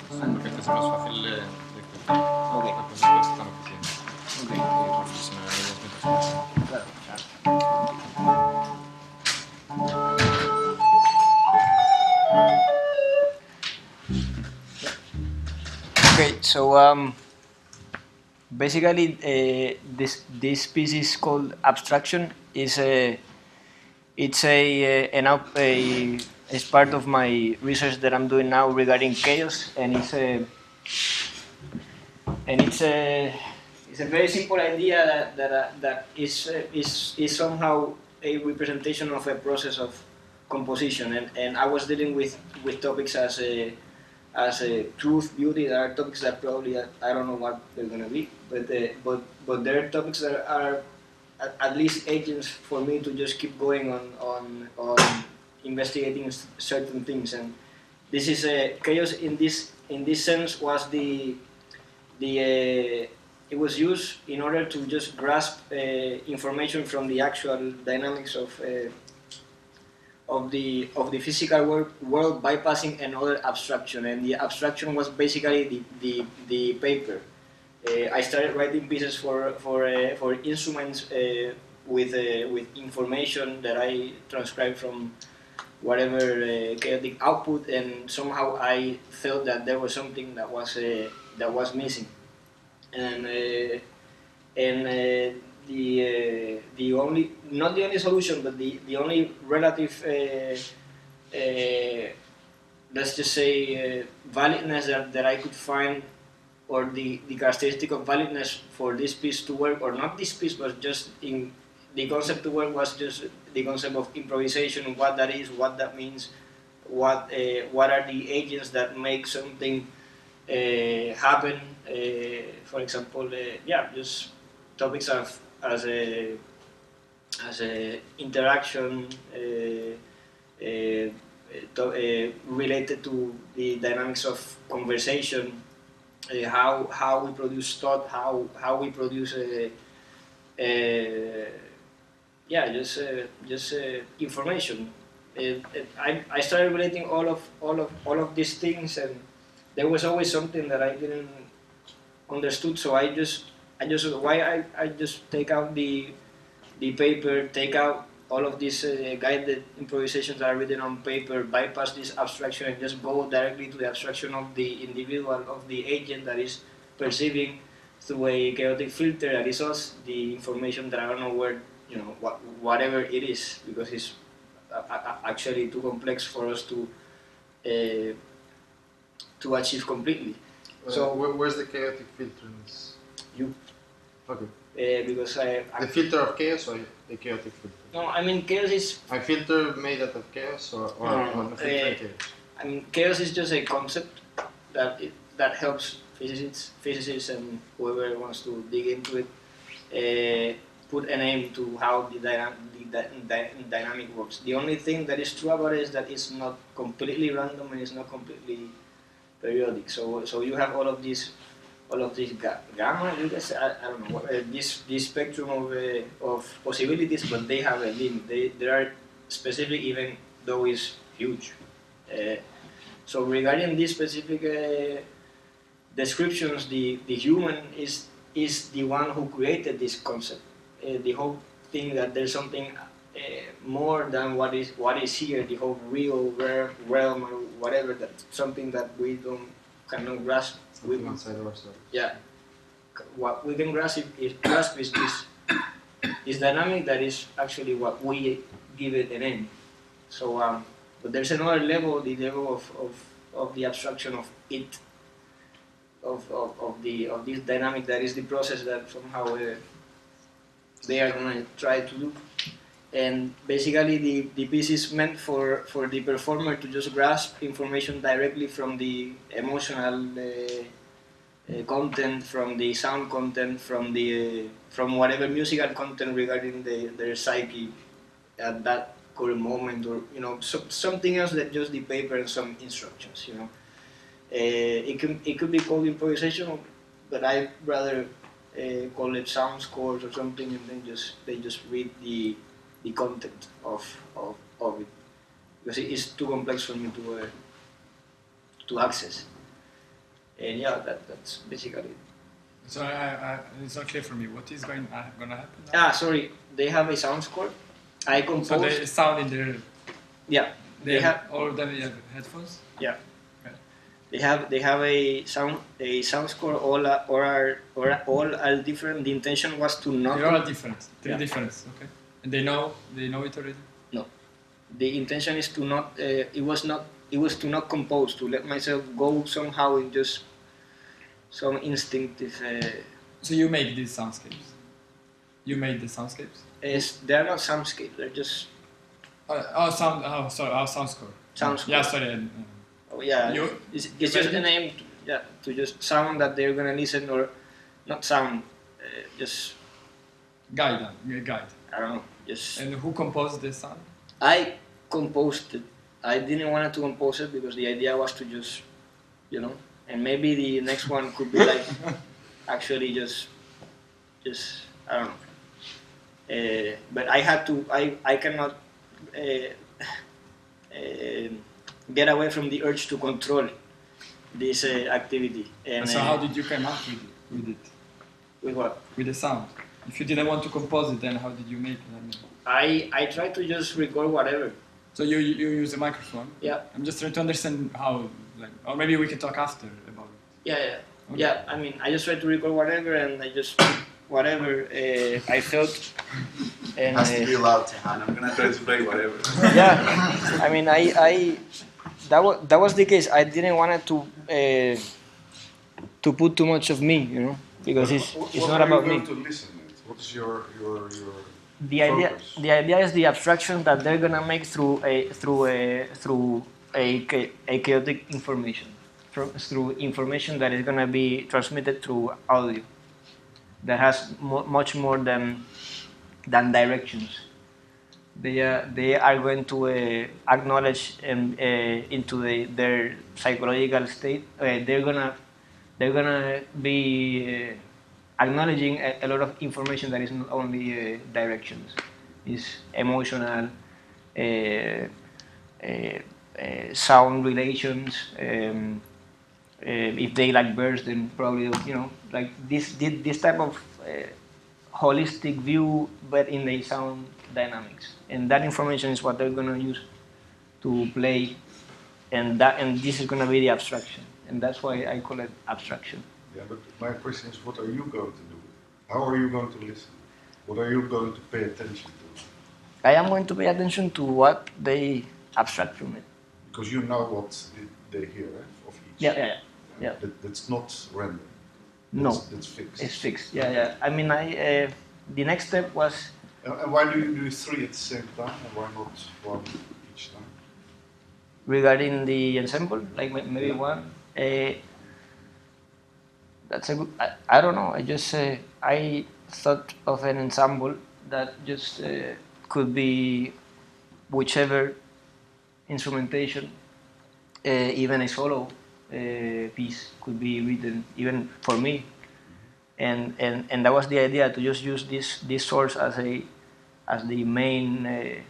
Porque este es más fácil de explicar. Ok. Las cosas que estamos diciendo. Ok. Y reflexionar en ellas mientras Claro. Okay, so basically, this piece is called abstraction. It's it's part of my research that I'm doing now regarding chaos, and it's a very simple idea that is somehow a representation of a process of composition, and I was dealing with topics as a truth, beauty. There are topics that probably I don't know what they're gonna be, but there are topics that are at least agents for me to just keep going on investigating certain things, and this is a chaos in this sense was it was used in order to just grasp information from the actual dynamics of the physical world bypassing another abstraction, and the abstraction was basically the paper. I started writing pieces for instruments with information that I transcribed from whatever chaotic output, and somehow I felt that there was something that was missing, and the only, not the only solution, but the only relative let's just say validness that I could find, or the characteristic of validness for this piece to work, or not this piece, but just in the concept to work, was just the concept of improvisation, what that is, what that means, what are the agents that make something happen. For example, just topics of as a interaction related to the dynamics of conversation, how we produce thought, how we produce just information. I started relating all of these things, and there was always something that I didn't understood. So I just I just take out the paper, take out all of these guided improvisations that are written on paper, bypass this abstraction, and just go directly to the abstraction of the individual, of the agent that is perceiving through a chaotic filter that is us the information that I don't know where, whatever it is, because it's actually too complex for us to achieve completely. So where's the chaotic filter in this? You. Okay. Because the filter of chaos or the chaotic filter? No, I mean chaos is a filter made out of chaos, or a filter in chaos? I mean chaos is just a concept that helps physicists and whoever wants to dig into it put a name to how the dynamic works. The only thing that is true about it is that it's not completely random and it's not completely periodic. So you have all of these gamma, I guess, I don't know, this spectrum of possibilities, but they have a limit. They are specific, even though it's huge. So regarding these specific descriptions, the human is the one who created this concept. The whole thing that there's something more than what is here, the whole real realm or whatever, that something that we cannot grasp. Something outside of ourselves. Yeah, what we can grasp is this dynamic that is actually what we give it a name. So, but there's another level, the level of the abstraction of it, of this dynamic that is the process that somehow they are going to try to do. And basically the piece is meant for the performer to just grasp information directly from the emotional content, from the sound content, from whatever musical content regarding their psyche at that current moment, or something else than just the paper and some instructions. It could be called improvisation, but I'd rather call it sound scores or something, and then they just read the content of it, because it is too complex for me to access. And yeah, that's basically it. So it's not clear for me. What is going to happen now? Sorry. They have a sound score. I composed. So they sound in their... Yeah. They have all of them have headphones? Yeah. Okay. They have a sound score. All are different. The intention was to not. They're all different. Three different. Okay. And they know it already. No. The intention is to not. It was to not compose. To let myself go somehow in just some instinctive. So you make these soundscapes. You made the soundscapes. They're not soundscapes. They're just. Sound score. Sound score. Yeah, sorry. Oh yeah. It's just a name. To just sound that they're gonna listen, or not sound. Just. Guide. I don't know. Just. And who composed this sound? I composed it. I didn't want to compose it because the idea was to just, and maybe the next one could be like, actually just I don't know. But I had to. I cannot get away from the urge to control this activity. And so how did you come up with it? With what? With the sound. If you didn't want to compose it, then how did you make it? I try to just record whatever. So you use a microphone? Yeah. I'm just trying to understand how, or maybe we can talk after about it. Yeah. Okay. Yeah, I mean, I just try to record whatever, and I just whatever I felt. And, it has to be loud, Tehan. I'm gonna try to play whatever. Yeah, I mean, that was the case. I didn't want it to put too much of me, because it's not about me. What are you going to listen at? What is your The idea is the abstraction that they're gonna make through a chaotic information, through information that is gonna be transmitted through audio, that has much more than directions. They are going to acknowledge into their psychological state. They're gonna be acknowledging a lot of information that is not only directions. It's emotional, sound relations. If they like birds, then probably like this type of holistic view, but in the sound dynamics. And that information is what they're gonna use to play, and this is gonna be the abstraction, and that's why I call it abstraction. Yeah, but my question is, what are you going to do? How are you going to listen? What are you going to pay attention to? I am going to pay attention to what they abstract from it. Because you know what they hear of each. Yeah. That's not random. No. That's fixed. It's fixed. Yeah. I mean, the next step was. And why do you do three at the same time, and why not one each time? Regarding the ensemble, like maybe one. That's a good. I don't know. I just I thought of an ensemble that just could be whichever instrumentation, even a solo piece could be written, even for me, and that was the idea, to just use this source as the main.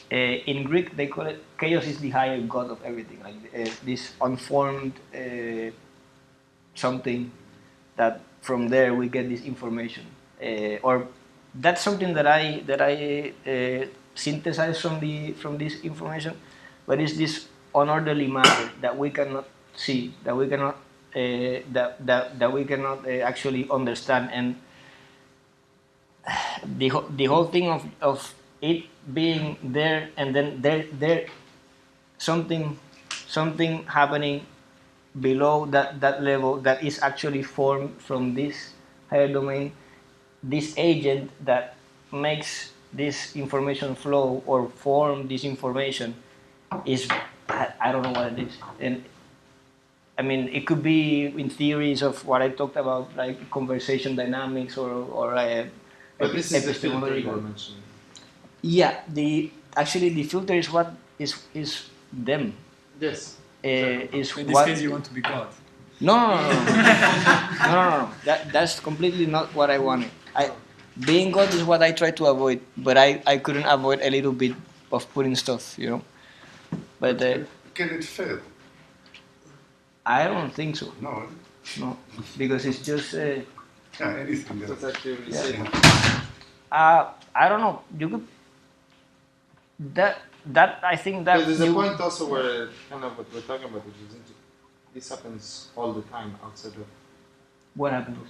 In Greek, they call it chaos is the higher god of everything, like this unformed something that from there we get this information, or that's something that I synthesize from this information, but it's this unorderly matter that we cannot see, that we cannot that we cannot actually understand, and the whole thing of it being there, and then there something happening below that level that is actually formed from this higher domain, this agent that makes this information flow or form this information is, I don't know what it is. And I mean, it could be in theories of what I talked about, like conversation dynamics or but this is the filter you were mentioning. Yeah, the filter is what is them. Yes. Is in this what, case, you want to be God. No. That's completely not what I wanted. Being God is what I try to avoid, but I couldn't avoid a little bit of putting stuff, But can it fail? I don't think so. No, No, because it's just. yeah, anything That's that. actually really Yeah. safe. I don't know. You could. That I think that. There's a you- point also where kind of what we're talking about, which is this happens all the time outside of What happens?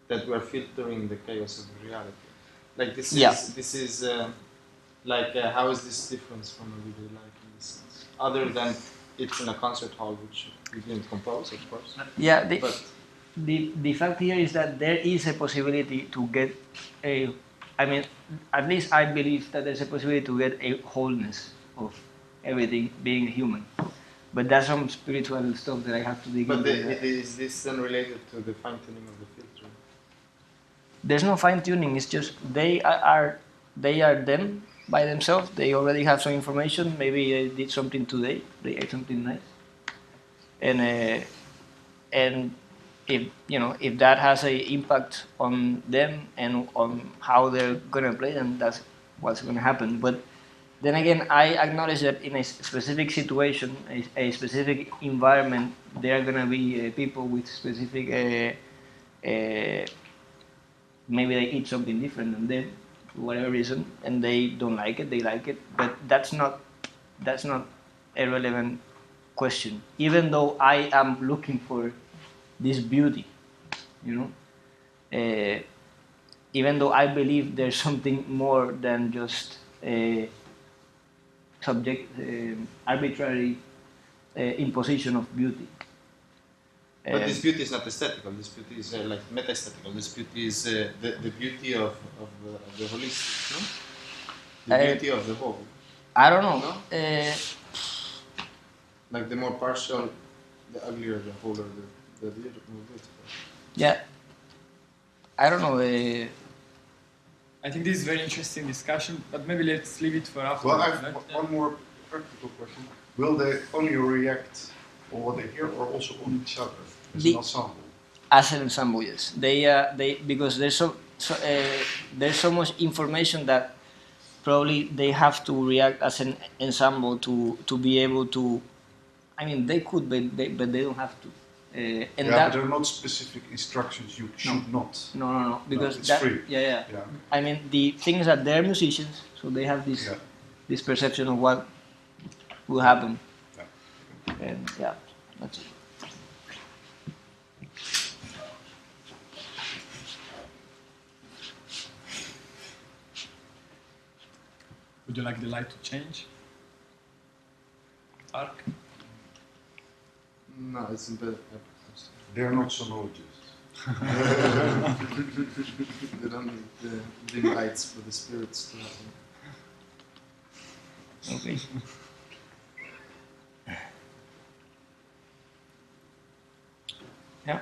that we're filtering the chaos of reality. Like this Yeah. is how is this different from everyday life in this sense? Other than it's in a concert hall, which we didn't compose, of course. Yeah. But The fact here is that there is a possibility to get a. I mean, at least I believe that there's a possibility to get a wholeness of everything being human. But that's some spiritual stuff that I have to dig but into. is this then related to the fine tuning of the filter? There's no fine tuning. It's just they are them by themselves. They already have some information. Maybe they did something today. They ate something nice, and if that has an impact on them and on how they're gonna play, then that's what's gonna happen. But then again, I acknowledge that in a specific situation, a specific environment, there are gonna be people with specific. Maybe they eat something different than them, for whatever reason, and they don't like it. They like it, but that's not a relevant question. Even though I am looking for this beauty, you know, even though I believe there's something more than just arbitrary imposition of beauty. But this beauty is not aesthetical. This beauty is like meta-aesthetical. This beauty is the beauty of the holistic, no? The beauty of the whole. I don't know. No? Like the more partial, the uglier the whole, or the beautiful. Yeah. I don't know. I think this is a very interesting discussion, but maybe let's leave it for after. Well, I have right? one more practical question. Will they only react on what they hear or also on each other as an ensemble? As an ensemble, yes. They because there's there's so much information that probably they have to react as an ensemble to be able to. I mean, they could, but they don't have to. And Yeah, that, but there are not specific instructions you should not. no, because it's that, free. Yeah. Yeah. I mean, the thing is that they're musicians, so they have this Yeah. this perception of what will happen. Yeah. And yeah, that's it. Would you like the light to change? Dark? No, it's in bed. They're not sonologists. They don't need the dim lights for the spirits to happen. Okay. Yeah.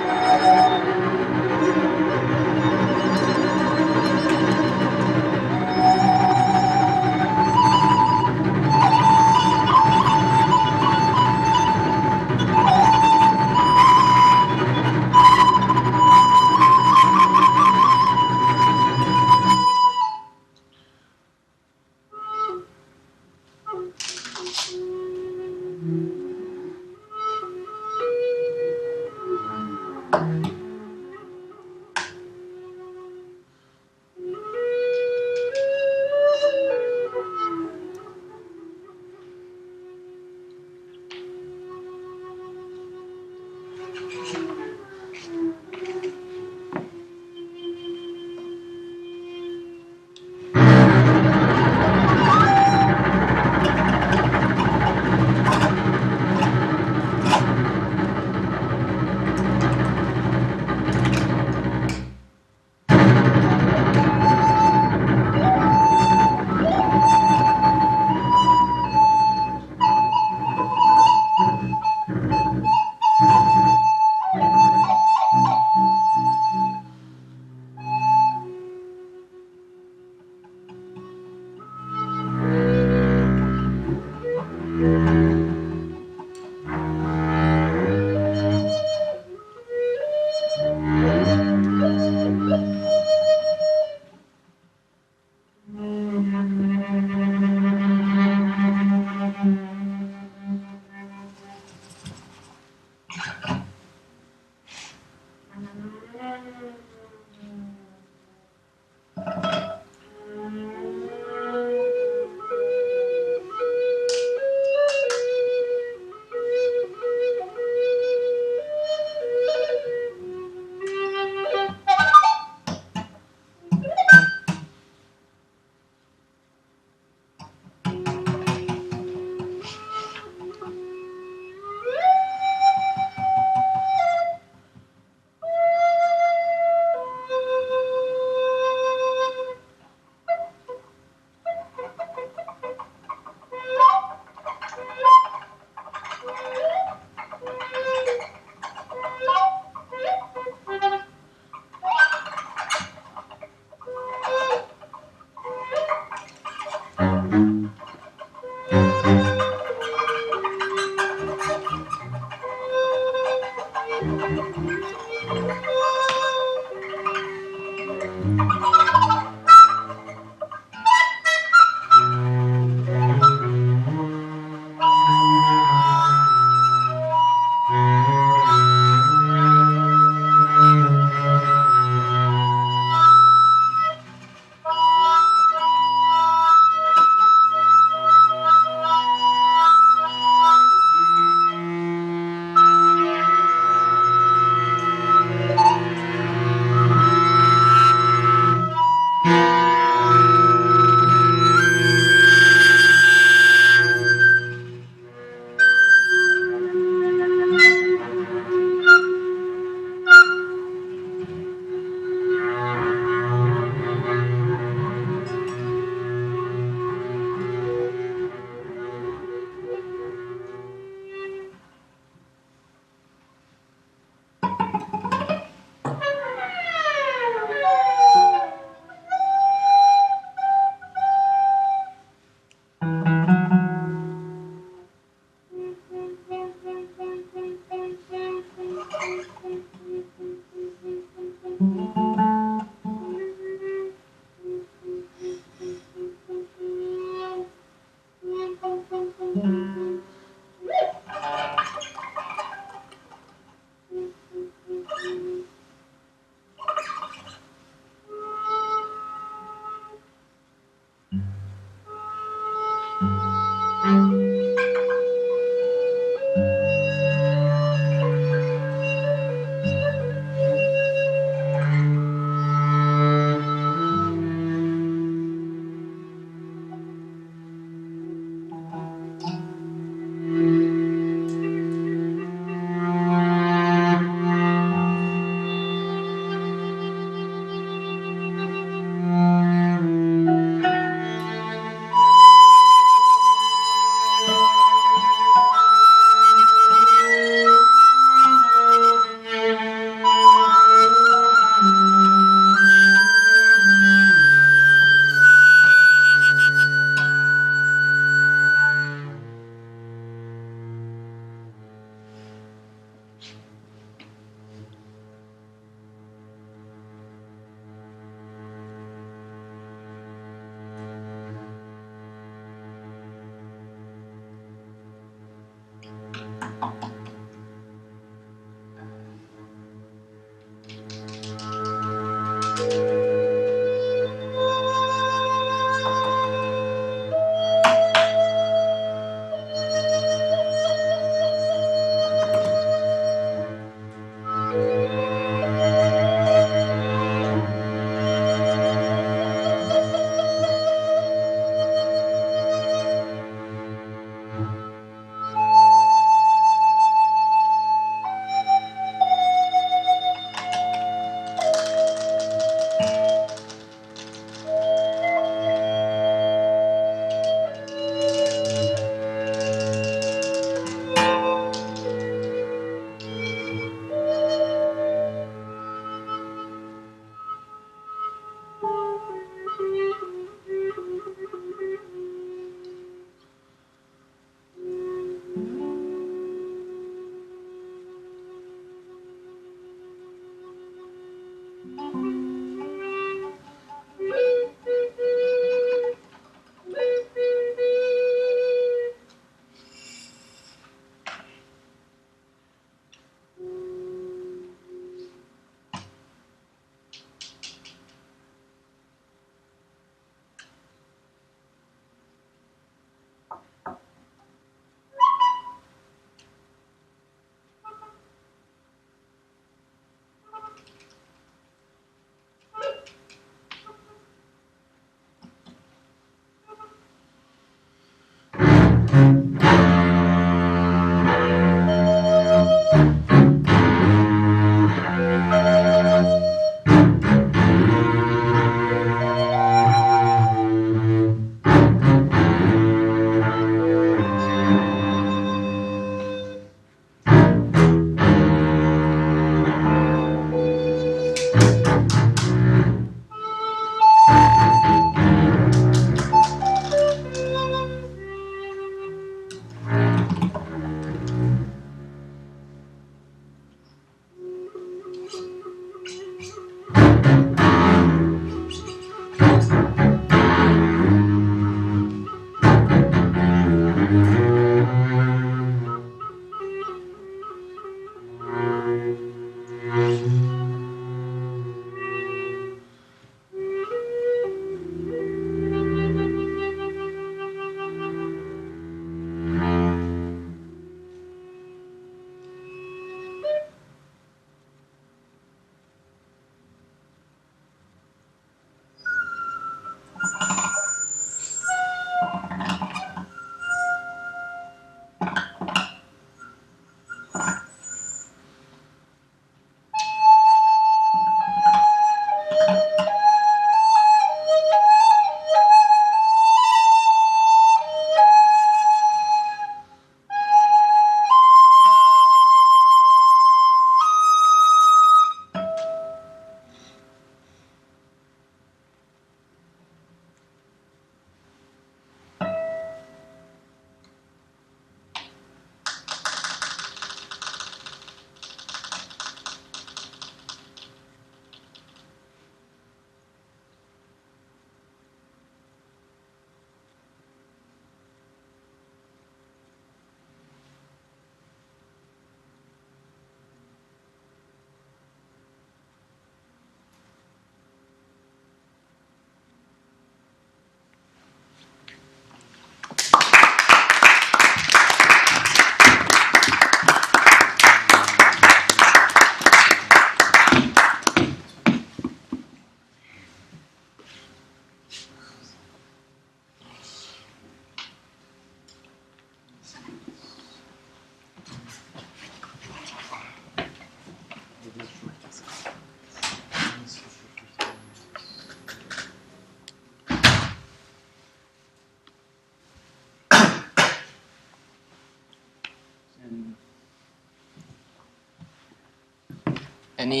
Any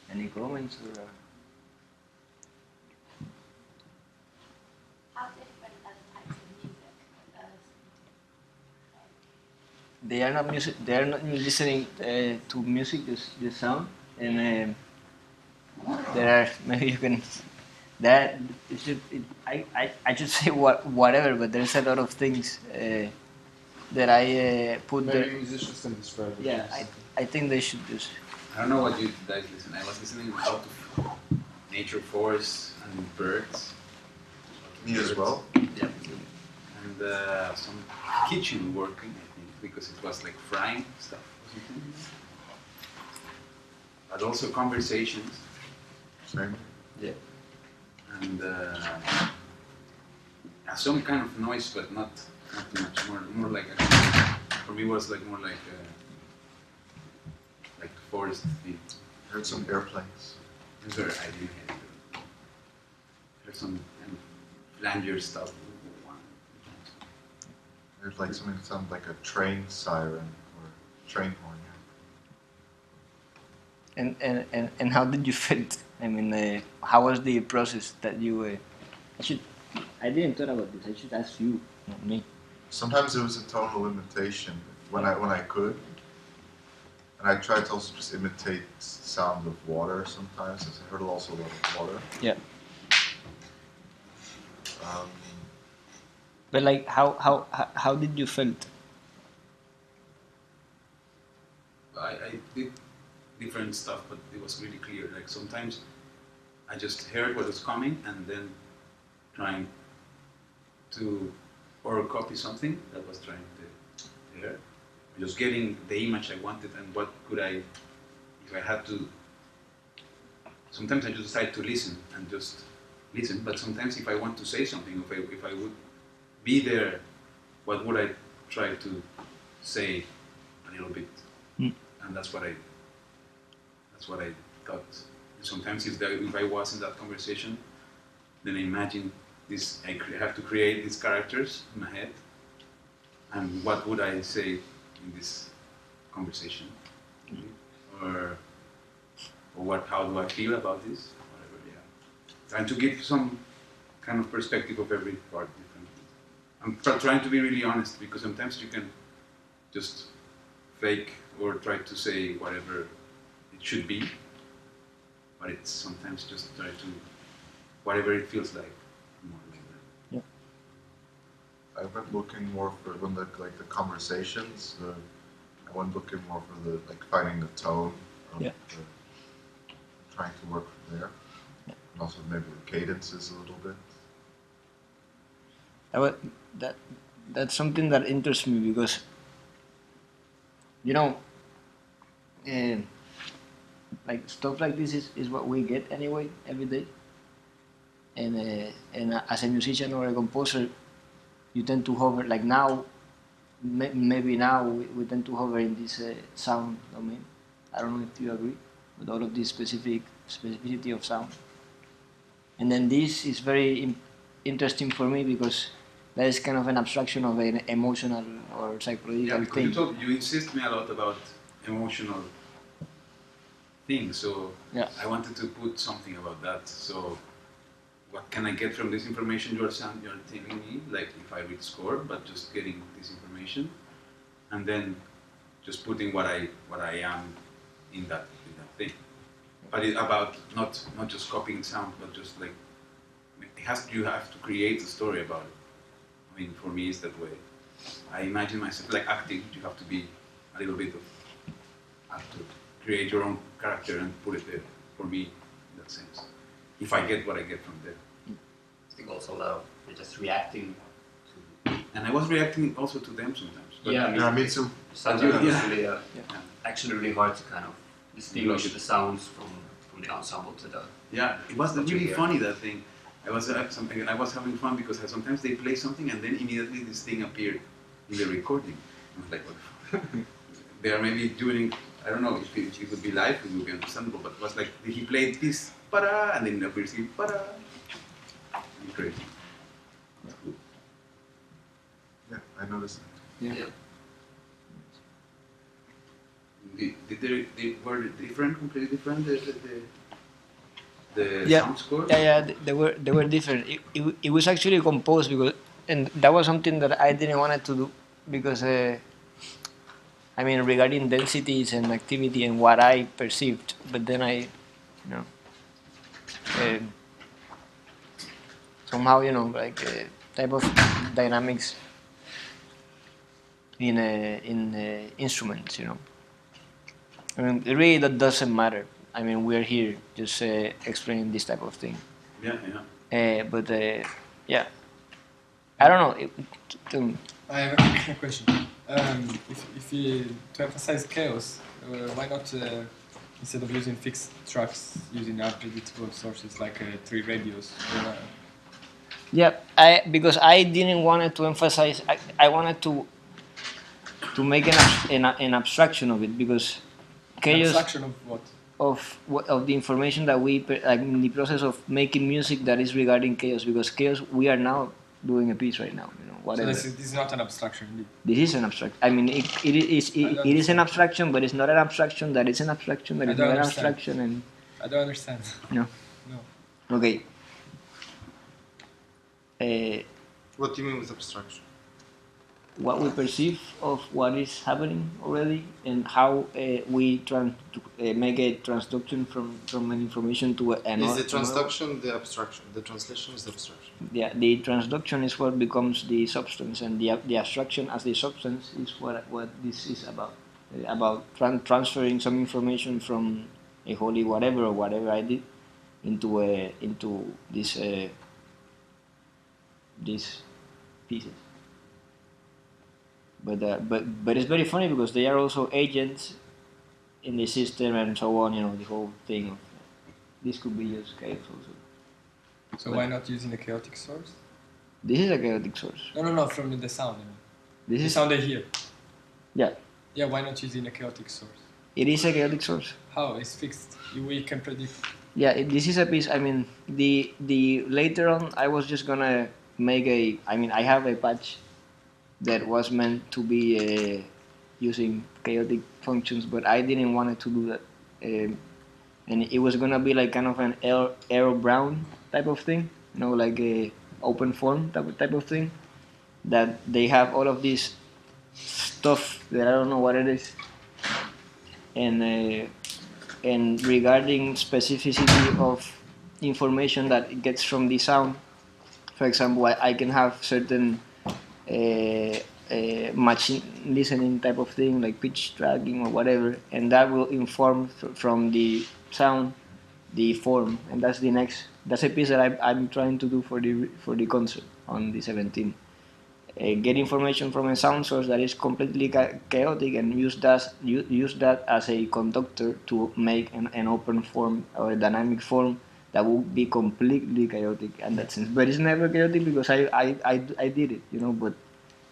any comments or? How different are the types of music? They are not music. They are not listening to music. Just sound, and there are maybe you can. That it should. I should say whatever, but there's a lot of things that I put Maybe there. musicians can describe it. Yeah, I think they should just. I don't know what you guys listen. I was listening a lot of nature, forests, and birds. Me as well. Yeah. And some kitchen working, I think, because it was like frying stuff or something. But also conversations. Same. Yeah. And some kind of noise, but not too much. More like for me was like more like forest thing. Heard some airplanes. These are I didn't hear it. Heard some kind of flanger stuff. Heard like something that sounded like a train siren or train horn. Yeah. And how did you feel? I mean, how was the process that you? I didn't thought about this. I should ask you, not me. Sometimes it was a tonal imitation when I could, and I tried to also just imitate sound of water sometimes. As I heard also a lot of water. Yeah. Um, But like, how did you feel? I did different stuff, but it was really clear. Like sometimes I just heard what was coming and then trying to or copy something that was trying to hear. Just getting the image I wanted and what could I, if I had to. Sometimes I just decide to listen and just listen. But sometimes if I want to say something, if I would be there, what would I try to say a little bit? Mm. And that's what I thought. Sometimes if I was in that conversation, then I imagine this. I have to create these characters in my head, and what would I say in this conversation, or what? How do I feel about this? Whatever. Yeah. Trying to give some kind of perspective of every part. I'm trying to be really honest because sometimes you can just fake or try to say whatever it should be, but it's sometimes just try to whatever it feels like. More like that. Yeah. I went looking more for when the conversations. I went looking more for the finding the tone. Of Yeah. Trying to work from there, and also maybe the cadences a little bit. That's something that interests me because, you know, like stuff like this is what we get anyway every day. And as a musician or a composer, you tend to hover like now. Maybe now we tend to hover in this sound domain. I don't know if you agree with all of this specificity of sound. And then this is very interesting for me because that is kind of an abstraction of an emotional or psychological thing. You insist me a lot about emotional things, so yeah. I wanted to put something about that. So, what can I get from this information you're telling me? Like if I read score, but just getting this information, and then just putting what I am in that thing. But it's about not just copying sound, but just like you have to create a story about it. I mean, for me, it's that way. I imagine myself like acting. You have to be a little bit of actor, create your own character and put it there. For me, in that sense, if I get what I get from there. I think also a lot of just reacting to. And I was reacting also to them sometimes. But Yeah, Yeah, me too. Sometimes Yeah. it's really, actually really hard to kind of distinguish the sounds from the ensemble to the. Yeah, it was What you really hear. funny, that thing. I was having fun because sometimes they play something and then immediately this thing appeared in the recording. I was like, what the fuck? They are maybe doing, I don't know, if it would be live, it would be understandable, but it was like, he played this, para, and then it appears here, para. Great. That's good. Yeah, I noticed that. Yeah. Yeah. were different, completely different, the Yeah. sound score? Yeah, they were different. It was actually composed because, and that was something that I didn't want to do because, I mean, regarding densities and activity and what I perceived, but then uh, somehow, like type of dynamics in instruments, I mean, really that doesn't matter. I mean, we're here just explaining this type of thing. Yeah. But yeah, I don't know. I have a question. If you to emphasize chaos, why not instead of using fixed tracks, using unpredictable sources like 3 radios? Yeah, because I didn't want to emphasize. I wanted to make an abstraction of it because chaos. Abstraction of what? Of the information that we like in the process of making music that is regarding chaos, because chaos, we are now doing a piece right now, whatever. So this is not an abstraction indeed. This is an abstraction. I mean, it is an abstraction, but it's not an abstraction that is an abstraction that is not an abstraction. And I don't understand. No. Okay. What do you mean with abstraction? What we perceive of what is happening already, and how we make a transduction from an information to another. Is the transduction the abstraction? The translation is the abstraction. Yeah, the transduction is what becomes the substance, and the abstraction as the substance is what this is about transferring some information from a holy whatever or whatever I did into these pieces. But it's very funny because they are also agents in the system and so on. The whole thing of this could be just chaos also. So why not using a chaotic source? This is a chaotic source. No, from the sound. I mean. This the is sound I hear. Yeah. Yeah, why not using a chaotic source? It is a chaotic source. How? It's fixed. We can predict. Yeah, this is a piece. I mean, the later on I was just gonna make I have a patch that was meant to be using chaotic functions, but I didn't want to do that. And it was gonna be like kind of an Arrow Brown type of thing, like a open form type of thing. That they have all of this stuff that I don't know what it is, and regarding specificity of information that it gets from the sound. For example, I can have certain machine listening type of thing, like pitch tracking or whatever, and that will inform from the sound the form, and that's a piece that I'm trying to do for the concert on the 17th. Get information from a sound source that is completely chaotic and use that as a conductor to make an open form or a dynamic form that will be completely chaotic in that sense. But it's never chaotic because I did it, but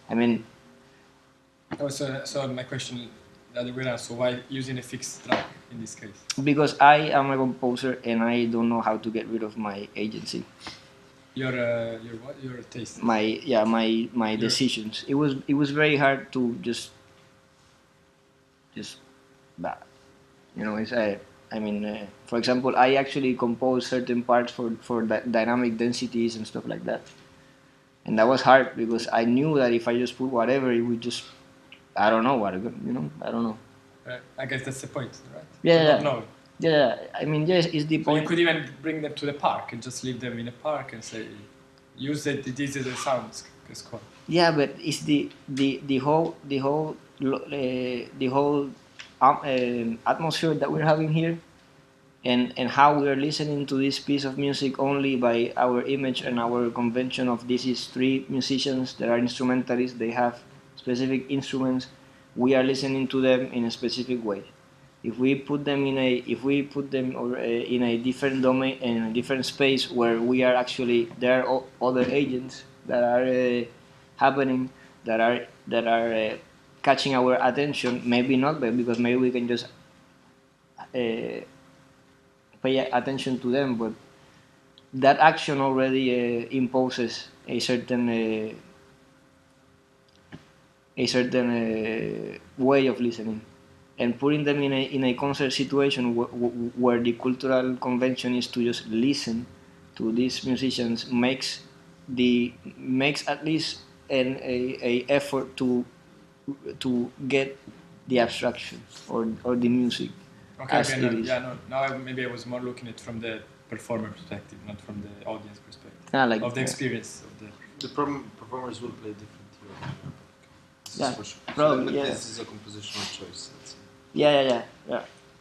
I mean. Oh, so my question the other way around. So why using a fixed track in this case? Because I am a composer and I don't know how to get rid of my agency. Your what? Your taste. My decisions. It was very hard to just that. It's for example, I actually composed certain parts for dynamic densities and stuff like that, and that was hard because I knew that if I just put whatever, it would just I don't know what I don't know. I guess that's the point, right? Yeah. No. Yeah, I mean, yes, it's the point. You could even bring them to the park and just leave them in a park and say, use it. These are the sounds. Yeah, but it's the whole atmosphere that we're having here, and how we are listening to this piece of music only by our image and our convention of this is 3 musicians that are instrumentalists. They have specific instruments. We are listening to them in a specific way. If we put them in a different domain, in a different space where we are actually, there are other agents that are happening, that are catching our attention. Maybe not, but because maybe we can just pay attention to them. But that action already imposes a certain way of listening. and putting them in a concert situation where the cultural convention is to just listen to these musicians makes at least a effort to get the abstraction or the music Okay, as okay, it no, is. yeah, no. Now maybe I was more looking at it from the performer perspective, not from the audience perspective. Like, of the experience of the. The performers will play differently. This Yeah, is for sure. probably, But yeah. this is a compositional choice. Let's say. Yeah.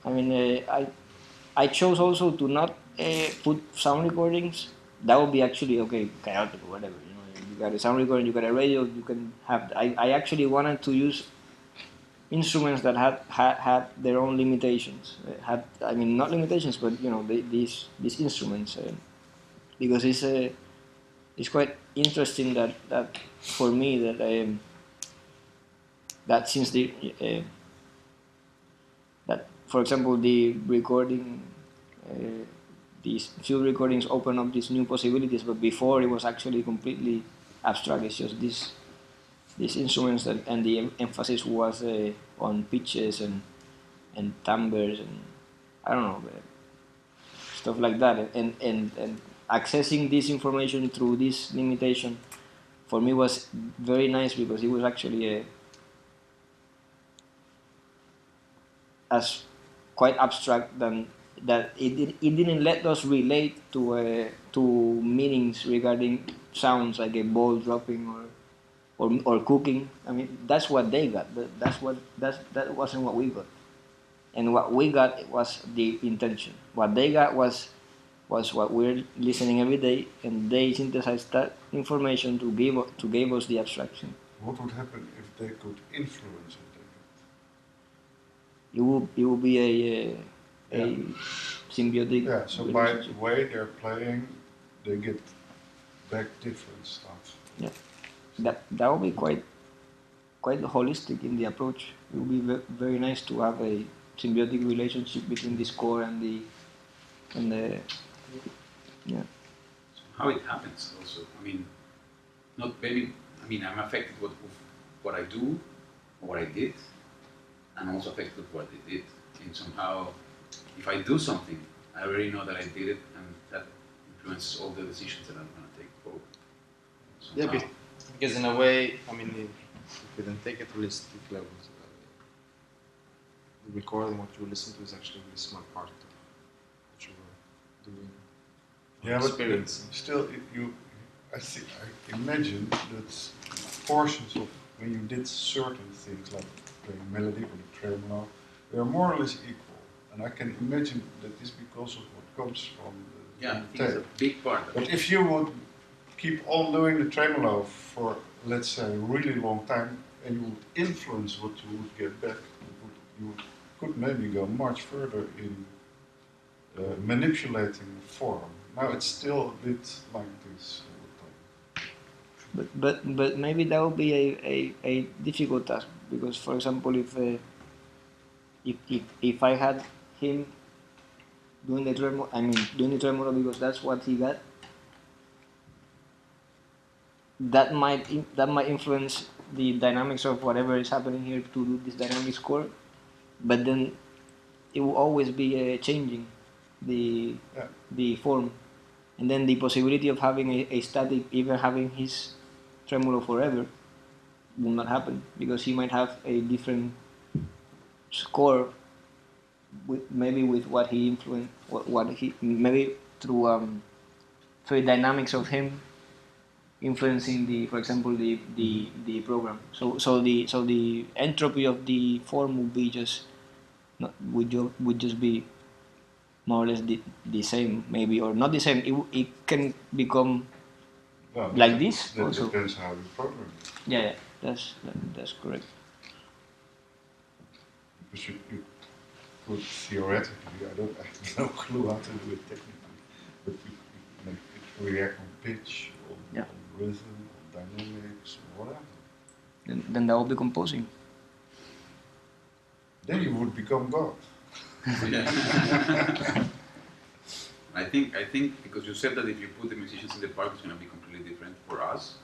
I mean, I chose also to not put sound recordings. That would be actually chaotic or whatever. You know, you got a sound recording, you got a radio, you can have. I actually wanted to use instruments that had their own limitations. Not limitations, but you know, these instruments, because it's quite interesting that for me that since that, for example, the recording, these field recordings open up these new possibilities, but before it was actually completely abstract. It's just these instruments and the emphasis was on pitches and timbres and I don't know, stuff like that. And accessing this information through this limitation for me was very nice because it was actually as quite abstract than that it didn't let us relate to meanings regarding sounds like a ball dropping or cooking. I mean, that's what they got. That wasn't what we got. And what we got was the intention. What they got was what we're listening every day, and they synthesized that information to give us the abstraction. What would happen if they could influence what they It will be a symbiotic. Yeah, so by the way they're playing, they get back different stuff. Yeah, that will be quite holistic in the approach. It will be very nice to have a symbiotic relationship between the score and the yeah. So how it happens also. I mean, not maybe. I mean, I'm affected with what I do, or what I did, and also affected with what they did. And somehow, if I do something, I already know that I did it, and that influences all the decisions that I'm going to take forward. Yeah, because in a way, I mean, if we then take it holistic levels, the recording, what you listen to, is actually a really small part of what you were doing. Yeah, but still, I imagine that portions of when you did certain things like playing melody or the tremolo, they are more or less equal. And I can imagine that this because of what comes from the I think it's a big part of it. But if you would keep on doing the tremolo for, let's say, a really long time, and you would influence what you would get back, you could maybe go much further in manipulating the form. Now it's still a bit like this all the time. But maybe that would be a difficult task because, for example, if I had him doing the tremolo because that's what he got, that might influence the dynamics of whatever is happening here to do this dynamic score, but then it will always be changing the form, and then the possibility of having a static, even having his tremolo forever, will not happen because he might have a different score maybe with what he influenced, what he maybe through the dynamics of him influencing for example the program. So the entropy of the form would be would just be more or less the same, maybe, or not the same. It can become like this that also. Depends how you program it. Yeah, that's correct. Because you could theoretically, I have no clue how to do it technically, but you make it react on pitch, on rhythm, on dynamics, or whatever. Then that will be composing. Then you would become God. I think because you said that if you put the musicians in the park, it's going to be completely different for us.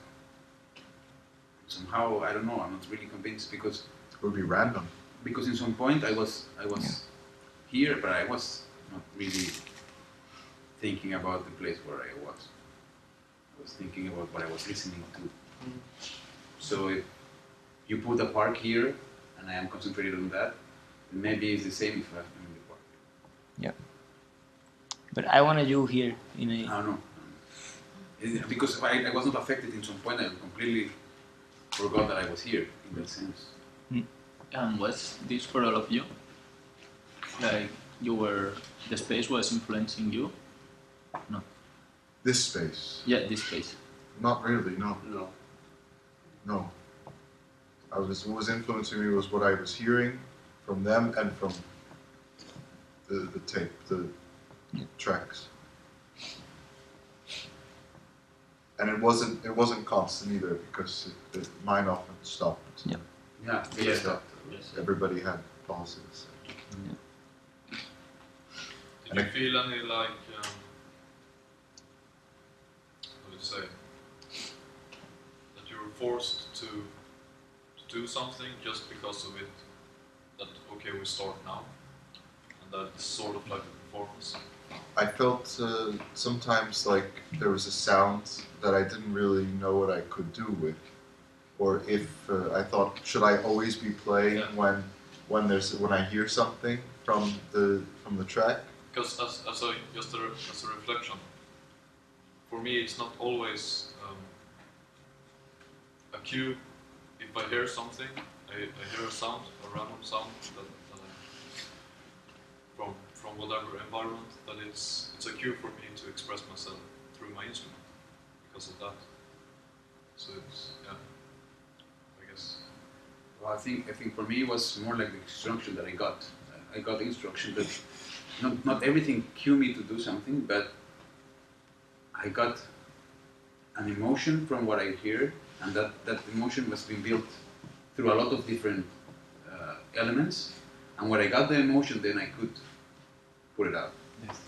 Somehow, I don't know, I'm not really convinced because It would be random. because in some point I was here, but I was not really thinking about the place where I was. I was thinking about what I was listening to. So if you put a park here, and I am concentrated on that, then maybe it's the same if I'm in the park. Yeah. But I wanted you here in a. I don't know. Because I was not affected in some point, I completely forgot that I was here in that sense. And was this for all of you? Like the space was influencing you? No. This space? Yeah, this space. Not really, no. No. No. What was influencing me was what I was hearing from them and from the tape, the tracks. And it wasn't constant either because mine often stopped. Yeah. Yeah, Yes. stopped. Yes. Everybody had pauses. Did you feel any like, how do you say, that you were forced to do something just because of it, that okay, we start now, and that's sort of like a performance? I felt sometimes like there was a sound that I didn't really know what I could do with, or if I thought, should I always be playing when I hear something from the track? Because as a reflection, for me it's not always a cue. If I hear something, I hear a sound, a random sound that from whatever environment, that it's a cue for me to express myself through my instrument because of that. So it's, yeah, I guess. Well, I think for me it was more like the instruction that I got. I got instruction that not everything cue me to do something, but I got an emotion from what I hear, and that emotion was being built through a lot of different elements. And when I got the emotion, then I could put it out. Yes.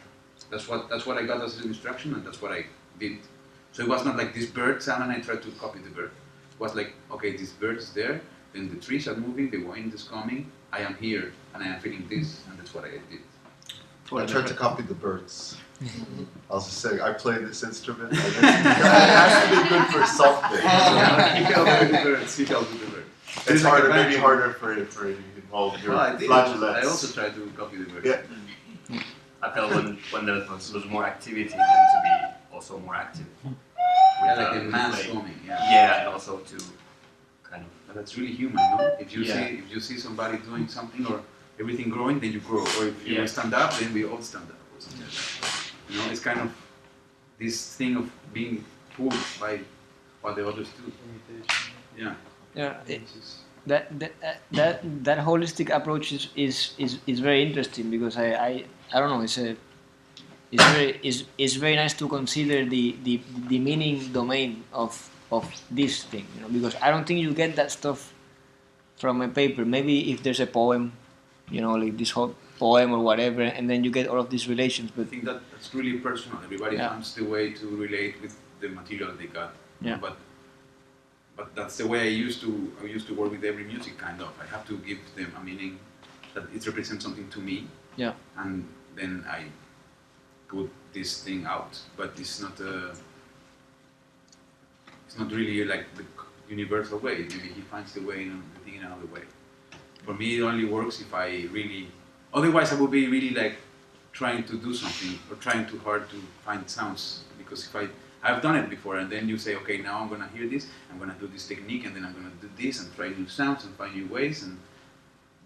That's what I got as an instruction, and that's what I did. So it was not like this bird sound and I tried to copy the bird. It was like, okay, this bird is there, then the trees are moving, the wind is coming, I am here, and I am feeling this, and that's what I did. I tried to copy the birds. I was just saying, I play this instrument. It has to be good for something. He helped with the birds. It's harder, maybe harder for involve your flageolets. I also tried to copy the birds. Yeah. I felt when there was more activity, then to be also more active. Yeah, like a mass coming. Yeah, and also to kind of. But that's really human, no? If you see somebody doing something or everything growing, then you grow. Or if you stand up, then we all stand up. Or something like that. You know, it's kind of this thing of being pulled by what the others do. Yeah. Yeah. That holistic approach is very interesting because I don't know, it's very nice to consider the meaning domain of this thing, you know, because I don't think you get that stuff from a paper. Maybe if there's a poem, you know, like this whole poem or whatever, and then you get all of these relations. But I think that's really personal. Everybody finds the way to relate with the material they got. Yeah. But that's the way I used to work with every music, kind of. I have to give them a meaning that it represents something to me. Yeah. And then I put this thing out. But it's not really like the universal way. Maybe he finds the way in the thing in another way. For me, it only works if I really. Otherwise, I would be really like trying to do something or trying too hard to find sounds. Because if I've done it before, and then you say, okay, now I'm gonna hear this, I'm gonna do this technique, and then I'm gonna do this, and try new sounds and find new ways, and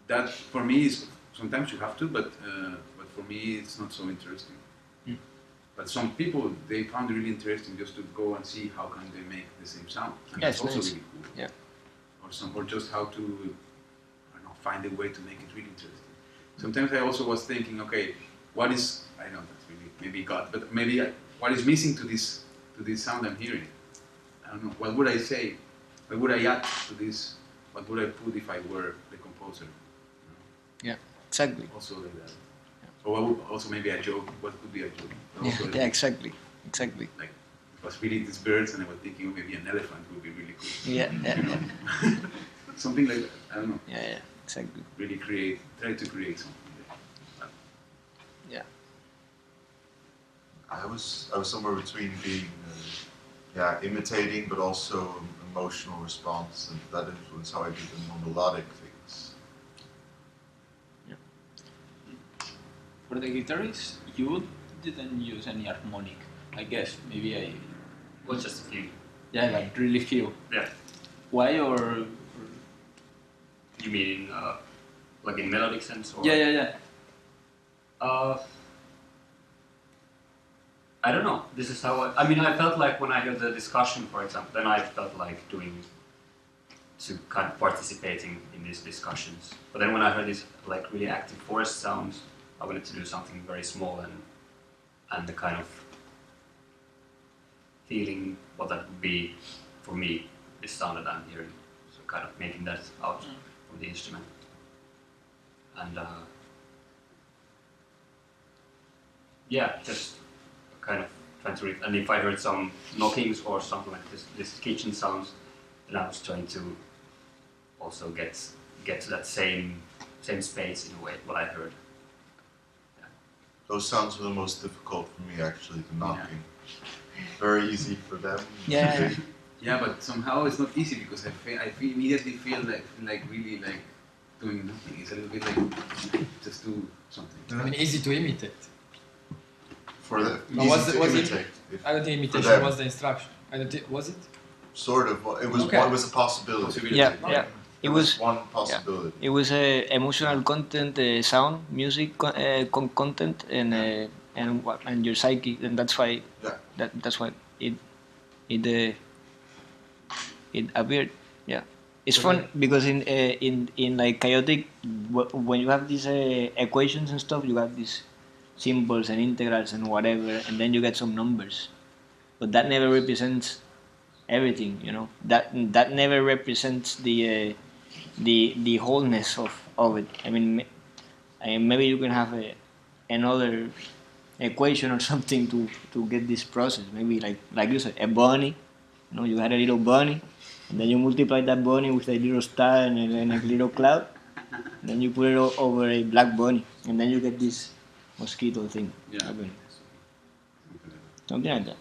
that for me is sometimes you have to, but for me it's not so interesting. But some people they found it really interesting just to go and see how can they make the same sound, and that's also really cool. Yeah. Or just how to find a way to make it really interesting. Sometimes I also was thinking, okay, what is I know that's really maybe God, but maybe what is missing to this sound I'm hearing? I don't know. What would I say? What would I add to this? What would I put if I were the composer? Yeah, exactly. Also like that. Or what would, also maybe a joke. What could be a joke? Yeah, exactly. Like it was really these birds, and I was thinking maybe an elephant would be really cool. Yeah. You know? Something like that. I don't know. Yeah. exactly. really try to create something. Yeah. I was somewhere between being, imitating, but also emotional response, and that influenced how I do the more melodic things. For the guitarist, you didn't use any harmonic. I guess maybe I. Well, just a few. Yeah, like really few. Yeah. Why or? You mean like in melodic sense or? Yeah. I don't know. This is how I mean, I felt like when I heard the discussion, for example, then I felt like kind of participating in these discussions. But then when I heard these like really active forest sounds, I wanted to do something very small and the kind of feeling what that would be for me, this sound that I'm hearing. So kind of making that out from the instrument. And just kind of trying to read. And if I heard some knockings or something like this kitchen sounds, then I was trying to also get to that same space in a way what I heard. Yeah. Those sounds were the most difficult for me, actually, the knocking. Very easy for them. Yeah. Yeah, but somehow it's not easy because I immediately feel like really like doing nothing. It's a little bit like just do something. I mean, easy to imitate. For the Was easy to it? imitate. I don't think imitation was the instruction. I don't think, was it? Sort of. It was. Okay. It was a possibility. Yeah. It was one possibility. It was emotional content, sound, music content, and your psyche, and that's why that's why it appeared. Yeah, it's fun because in like chaotic, when you have these equations and stuff, you have these symbols and integrals and whatever, and then you get some numbers, but that never represents everything. You know, that never represents the wholeness of it. I mean, maybe you can have another equation or something to get this process. Maybe like you said, a bunny. You know, you had a little bunny, and then you multiply that bunny with a little star and a little cloud. And then you put it over a black bunny, and then you get this mosquito thing. Yeah. Something like that.